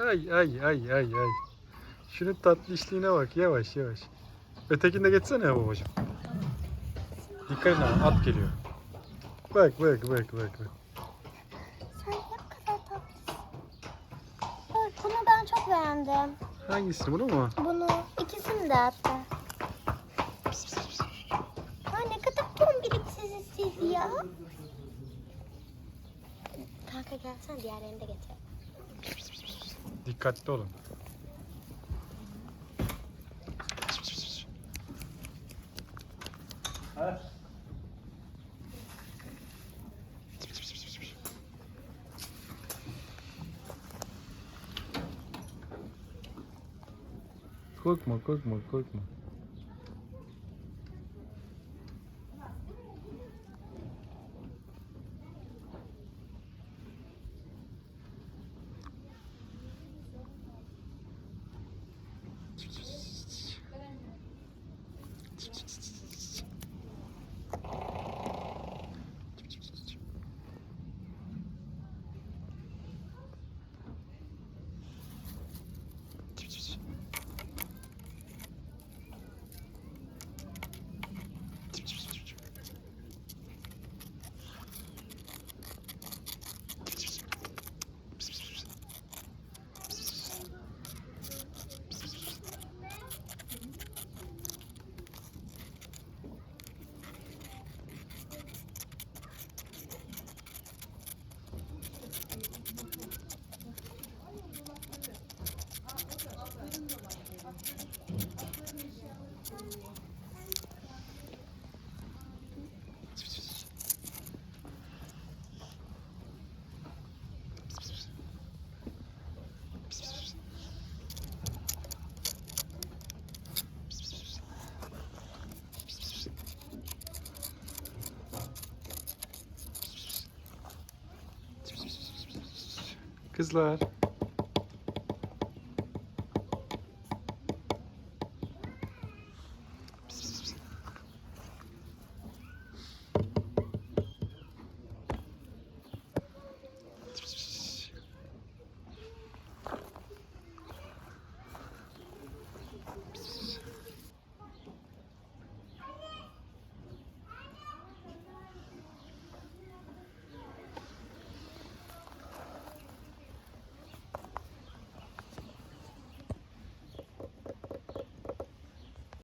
Ay ay ay ay ay. Şunun tatlı işliğine bak, yavaş yavaş. Ötekini de geçsene ya babacığım. Dikkat edin, at geliyor. Bak bak bak bak bak. Sen ne kadar tatlısın. Evet, bunu ben çok beğendim. Hangisi, bunu mu? Bunu ikisini de hatta. Ay ne kadar tombiriksiniz siz ya. Kanka gelsene diğerlerini de getir. Dikkatli olun. Korkma korkma korkma. Kızlar.